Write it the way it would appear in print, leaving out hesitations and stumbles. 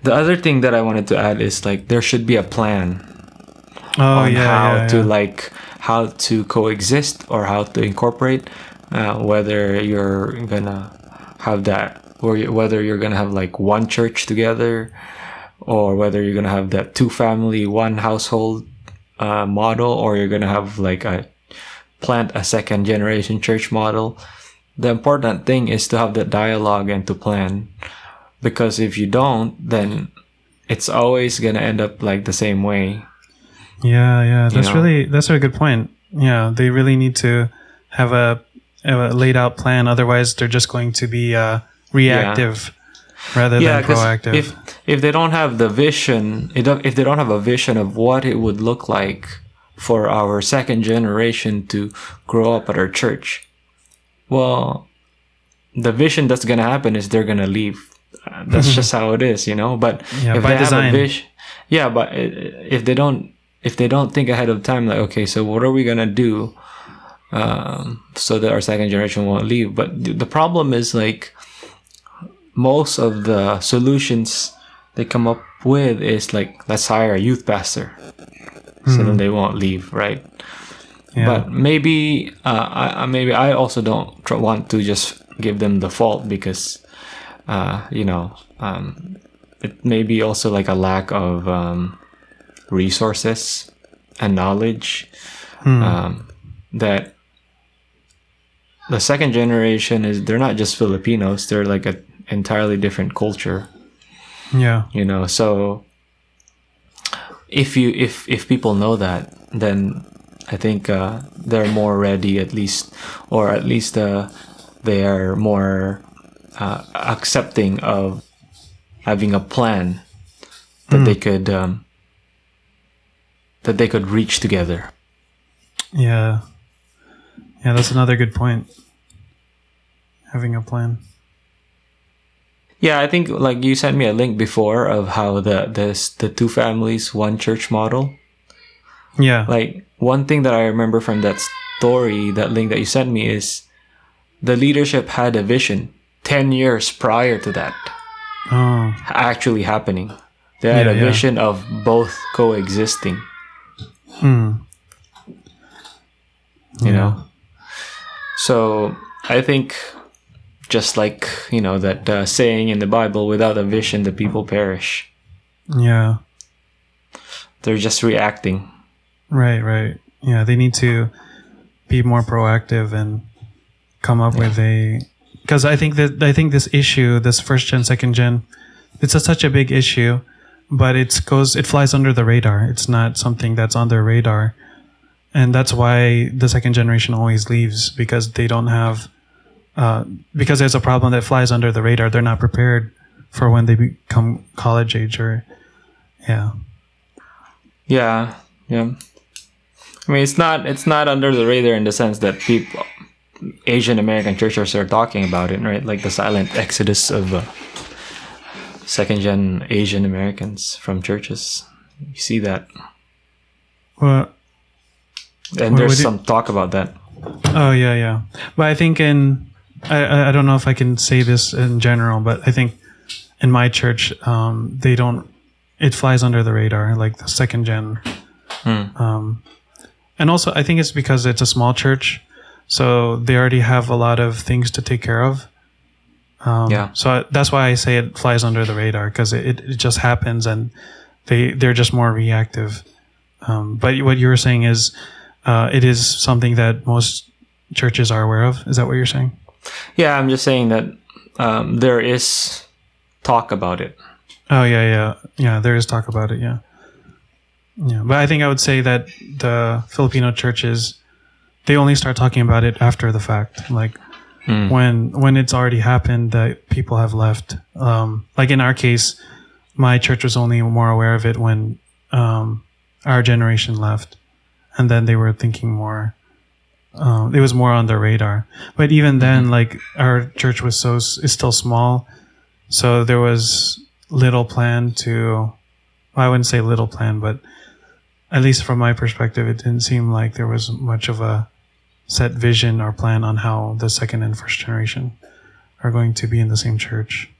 The other thing that I wanted to add is like there should be a plan Oh on yeah, how yeah, to yeah. like how to coexist or how to incorporate, whether you're gonna have that, or whether you're gonna have like one church together, or whether you're gonna have that two family one household model, or you're gonna have like a second generation church model. The important thing is to have that dialogue and to plan, because if you don't, then it's always gonna end up like the same way. Yeah, yeah. You know? That's a good point. Yeah, they really need to have a laid out plan. Otherwise, they're just going to be reactive rather Yeah, than because proactive. if they don't have the vision, if they don't have a vision of what it would look like for our second generation to grow up at our church, well, the vision that's gonna happen is they're gonna leave. That's just how it is, you know. But Yeah, if by they have a design. vision, yeah. But if they don't think ahead of time, like, okay, so what are we gonna do so that our second generation won't leave? But the problem is like most of the solutions they come up with is like, let's hire a youth pastor, so then they won't leave, right? Yeah. But maybe maybe I also don't want to just give them the fault, because it may be also like a lack of resources and knowledge, that the second generation they're not just Filipinos, they're like an entirely different culture, Yeah. so if people know that, then I think they're more ready, at least they are more accepting of having a plan that they could reach together. Yeah. Yeah, that's another good point. Having a plan. Yeah, I think like you sent me a link before of how the two families one church model. Yeah. Like one thing that I remember from that story, that link that you sent me, is the leadership had a vision 10 years prior to that Oh. actually happening. They had Yeah, a yeah. vision of both coexisting, you know? So I think just like, that saying in the Bible, without a vision, the people perish. Yeah. They're just reacting. Right. Yeah, they need to be more proactive and come up with because I think this issue, this first gen, second gen, it's such a big issue, but it flies under the radar. It's not something that's on their radar, and that's why the second generation always leaves, because they don't have because there's a problem that flies under the radar. They're not prepared for when they become college age Yeah. I mean, it's not under the radar in the sense that Asian American churches are talking about it, right? Like the silent exodus of second gen Asian Americans from churches. You see that, Well, and there's some talk about that. Oh yeah. But I think I don't know if I can say this in general, but I think in my church, they don't. It flies under the radar, like the second gen. And also, I think it's because it's a small church, so they already have a lot of things to take care of. So that's why I say it flies under the radar, because it just happens, and they're just more reactive. But what you were saying is, it is something that most churches are aware of. Is that what you're saying? Yeah, I'm just saying that there is talk about it. Oh yeah. There is talk about it. Yeah. But I think I would say that the Filipino churches, they only start talking about it after the fact, like when it's already happened that people have left. Like in our case, my church was only more aware of it when our generation left, and then they were thinking more. It was more on their radar. But even then, like our church is still small, so there was little plan to. I wouldn't say little plan, but at least from my perspective, it didn't seem like there was much of a set vision or plan on how the second and first generation are going to be in the same church.